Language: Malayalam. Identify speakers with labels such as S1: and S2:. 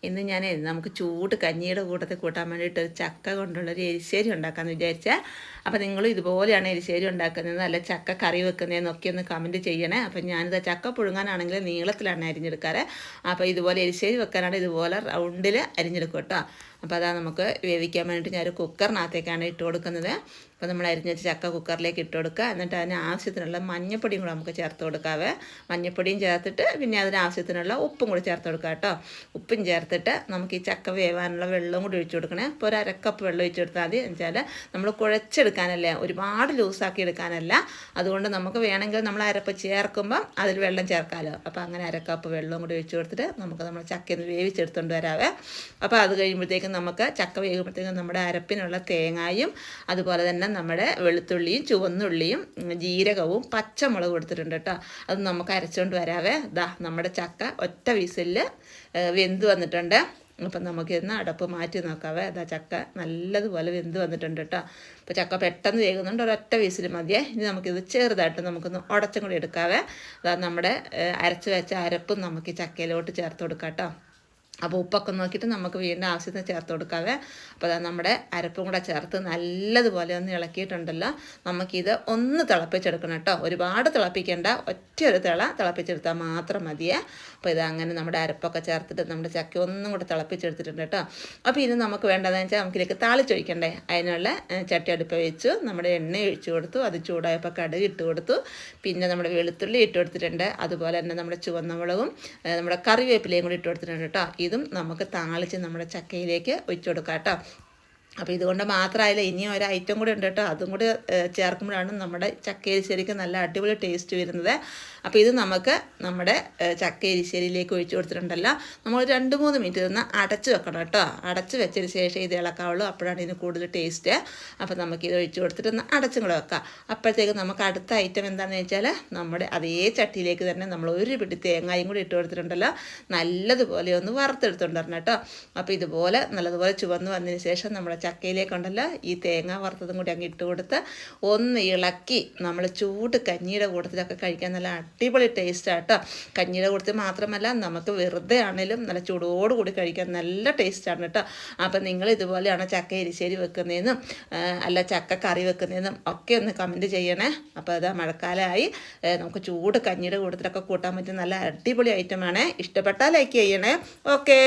S1: ഇന്ന് ഞാൻ നമുക്ക് ചൂട് കഞ്ഞിയുടെ കൂട്ടത്തിൽ കൂട്ടാൻ വേണ്ടിയിട്ട് ഒരു ചക്ക കൊണ്ടുള്ളൊരു എരിശ്ശേരി ഉണ്ടാക്കാമെന്ന് വിചാരിച്ചാൽ. അപ്പോൾ നിങ്ങളും ഇതുപോലെയാണ് എരിശ്ശേരി ഉണ്ടാക്കുന്നത് അല്ല ചക്ക കറി വെക്കുന്നതെന്നൊക്കെ ഒന്ന് കമൻറ്റ് ചെയ്യണേ. അപ്പോൾ ഞാനിത് ചക്ക പുഴുങ്ങാനാണെങ്കിൽ നീളത്തിലാണ് അരിഞ്ഞെടുക്കാറ്. അപ്പോൾ ഇതുപോലെ എരിശ്ശേരി വെക്കാനാണ് ഇതുപോലെ റൗണ്ടിൽ അരിഞ്ഞെടുക്കും കേട്ടോ. അപ്പോൾ അതാ നമുക്ക് വേവിക്കാൻ വേണ്ടിയിട്ട് ഞാനൊരു കുക്കറിനകത്തേക്കാണ് ഇട്ട് കൊടുക്കുന്നത്. അപ്പോൾ നമ്മൾ അരിഞ്ഞ ചക്ക കുക്കറിലേക്ക് ഇട്ട് കൊടുക്കുക. എന്നിട്ട് അതിന് ആവശ്യത്തിനുള്ള മഞ്ഞൾപ്പൊടിയും കൂടെ നമുക്ക് ചേർത്ത് കൊടുക്കാവേ. മഞ്ഞൾപ്പൊടിയും ചേർത്തിട്ട് പിന്നെ അതിന് ആവശ്യത്തിനുള്ള ഉപ്പും കൂടി ചേർത്ത് കൊടുക്കുക കേട്ടോ. ഉപ്പും ചേർത്തിട്ട് നമുക്ക് ഈ ചക്ക വേവാനുള്ള വെള്ളവും കൂടി ഒഴിച്ചു കൊടുക്കണേ. അപ്പോൾ ഒരു അരക്കപ്പ് വെള്ളം ഒഴിച്ച് കൊടുത്താൽ മതി. എന്നുവെച്ചാൽ നമ്മൾ കുഴച്ചെടുക്കാനല്ല, ഒരുപാട് ലൂസാക്കി എടുക്കാനല്ല. അതുകൊണ്ട് നമുക്ക് വേണമെങ്കിൽ നമ്മൾ അരപ്പ് ചേർക്കുമ്പം അതിൽ വെള്ളം ചേർക്കാമല്ലോ. അപ്പോൾ അങ്ങനെ അരക്കപ്പ് വെള്ളവും കൂടി ഒഴിച്ച് കൊടുത്തിട്ട് നമുക്ക് നമ്മൾ ചക്കയൊന്ന് വേവിച്ചെടുത്തുകൊണ്ട് വരാവേ. അപ്പോൾ അത് കഴിയുമ്പോഴത്തേക്കും നമുക്ക് ചക്ക വേകുമ്പോഴത്തേക്കും നമ്മുടെ അരപ്പിനുള്ള തേങ്ങായും അതുപോലെ തന്നെ നമ്മുടെ വെളുത്തുള്ളിയും ചുവന്നുള്ളിയും ജീരകവും പച്ചമുളകും കൊടുത്തിട്ടുണ്ട് കേട്ടോ. അത് നമുക്ക് അരച്ചുകൊണ്ട് വരാവേ. ദാ നമ്മുടെ ചക്ക ഒറ്റ വിസിലിൽ വെന്ത് വന്നിട്ടുണ്ട്. അപ്പം നമുക്കിന്ന് അടപ്പ് മാറ്റി നോക്കാവേ. അതാ ചക്ക നല്ലതുപോലെ വെന്ത് വന്നിട്ടുണ്ട് കേട്ടോ. അപ്പോൾ ചക്ക പെട്ടെന്ന് വേകുന്നുണ്ട്, ഒരൊറ്റ വിസിൽ മതിയേ. ഇനി നമുക്കിത് ചെറുതായിട്ട് നമുക്കൊന്ന് ഉടച്ചും കൂടി എടുക്കാവേ. അതാ നമ്മുടെ അരച്ച് വെച്ച അരപ്പും നമുക്ക് ഈ ചക്കയിലോട്ട് ചേർത്ത് കൊടുക്കാം കേട്ടോ. അപ്പോൾ ഉപ്പൊക്കെ നോക്കിയിട്ട് നമുക്ക് വീണ്ടും ആവശ്യത്തിന് ചേർത്ത് കൊടുക്കാവേ. അപ്പോൾ അതാ നമ്മുടെ അരപ്പും കൂടെ ചേർത്ത് നല്ലതുപോലെ ഒന്ന് ഇളക്കിയിട്ടുണ്ടല്ലോ. നമുക്കിത് ഒന്ന് തിളപ്പിച്ചെടുക്കണം കേട്ടോ. ഒരുപാട് തിളപ്പിക്കേണ്ട, ഒറ്റയൊരു തിളപ്പിച്ചെടുത്താൽ മാത്രം മതിയേ. അപ്പോൾ ഇത് അങ്ങനെ നമ്മുടെ അരപ്പൊക്കെ ചേർത്തിട്ട് നമ്മുടെ ചക്ക ഒന്നും കൂടെ തിളപ്പിച്ചെടുത്തിട്ടുണ്ട് കേട്ടോ. അപ്പോൾ ഇത് നമുക്ക് വേണ്ടതെന്ന് വെച്ചാൽ നമുക്കിതിലേക്ക് താളിച്ചൊഴിക്കണ്ടേ. അതിനുള്ള ചട്ടി അടുപ്പ് വെച്ചു, നമ്മുടെ എണ്ണ ഒഴിച്ചു കൊടുത്തു. അത് ചൂടായപ്പോൾ കടുക് ഇട്ട് കൊടുത്തു. പിന്നെ നമ്മുടെ വെളുത്തുള്ളി ഇട്ട് കൊടുത്തിട്ടുണ്ട്. അതുപോലെ തന്നെ നമ്മുടെ ചുവന്ന മുളകും നമ്മുടെ കറിവേപ്പിലയും കൂടി ഇട്ട് കൊടുത്തിട്ടുണ്ട് കേട്ടോ. ഇതും നമുക്ക് താളിച്ച് നമ്മുടെ ചക്കയിലേക്ക് ഒഴിച്ചു കൊടുക്കാം കേട്ടോ. അപ്പോൾ ഇതുകൊണ്ട് മാത്രമായില്ല, ഇനിയും ഒരു ഐറ്റം കൂടി ഉണ്ട് കേട്ടോ. അതും കൂടി ചേർക്കുമ്പോഴാണ് നമ്മുടെ ചക്ക എരിശ്ശേരിക്ക് നല്ല അടിപൊളി ടേസ്റ്റ് വരുന്നത്. അപ്പോൾ ഇത് നമുക്ക് നമ്മുടെ ചക്ക എരിശ്ശേരിയിലേക്ക് ഒഴിച്ചു കൊടുത്തിട്ടുണ്ടല്ലോ. നമ്മൾ 2-3 മിനിറ്റ് നിന്ന് അടച്ച് വെക്കണം കേട്ടോ. അടച്ച് വെച്ചതിന് ശേഷം ഇത് ഇളക്കാവുള്ളൂ, അപ്പോഴാണ് ഇതിന് കൂടുതൽ ടേസ്റ്റ്. അപ്പോൾ നമുക്കിത് ഒഴിച്ചു കൊടുത്തിട്ട് ഒന്ന് അടച്ചും കൂടെ വെക്കാം. അപ്പോഴത്തേക്ക് നമുക്ക് അടുത്ത ഐറ്റം എന്താണെന്ന് വെച്ചാൽ നമ്മുടെ അതേ ചട്ടിയിലേക്ക് തന്നെ നമ്മൾ ഒരു പിടി തേങ്ങയും കൂടി ഇട്ട് കൊടുത്തിട്ടുണ്ടല്ലോ. നല്ലതുപോലെ ഒന്ന് വറുത്തെടുത്തുകൊണ്ടിരണം കേട്ടോ. അപ്പോൾ ഇതുപോലെ നല്ലതുപോലെ ചുവന്ന് വന്നതിന് ശേഷം നമ്മുടെ ചക്കയിലേക്കുണ്ടല്ലോ ഈ തേങ്ങ വറുത്തതും കൂടി അങ്ങ് ഇട്ട് കൊടുത്ത് ഒന്ന് ഇളക്കി നമ്മൾ ചൂട് കഞ്ഞിയുടെ കൂട്ടത്തിലൊക്കെ കഴിക്കാൻ നല്ല അടിപൊളി ടേസ്റ്റാണ് കേട്ടോ. കഞ്ഞിയുടെ കൂട്ടത്തിൽ മാത്രമല്ല, നമുക്ക് വെറുതെ ആണെങ്കിലും നല്ല ചൂടോടുകൂടി കഴിക്കാൻ നല്ല ടേസ്റ്റാണ് കേട്ടോ. അപ്പം നിങ്ങൾ ഇതുപോലെയാണ് ചക്ക എരിശ്ശേരി വെക്കുന്നതെന്നും അല്ല ചക്ക കറി വെക്കുന്നതെന്നും ഒക്കെ ഒന്ന് കമൻറ്റ് ചെയ്യണേ. അപ്പോൾ അതാ മഴക്കാലമായി, നമുക്ക് ചൂട് കഞ്ഞിയുടെ കൂട്ടത്തിലൊക്കെ കൂട്ടാൻ പറ്റുന്ന നല്ല അടിപൊളി ഐറ്റമാണ്. ഇഷ്ടപ്പെട്ടാൽ ലൈക്ക് ചെയ്യണേ. ഓക്കേ.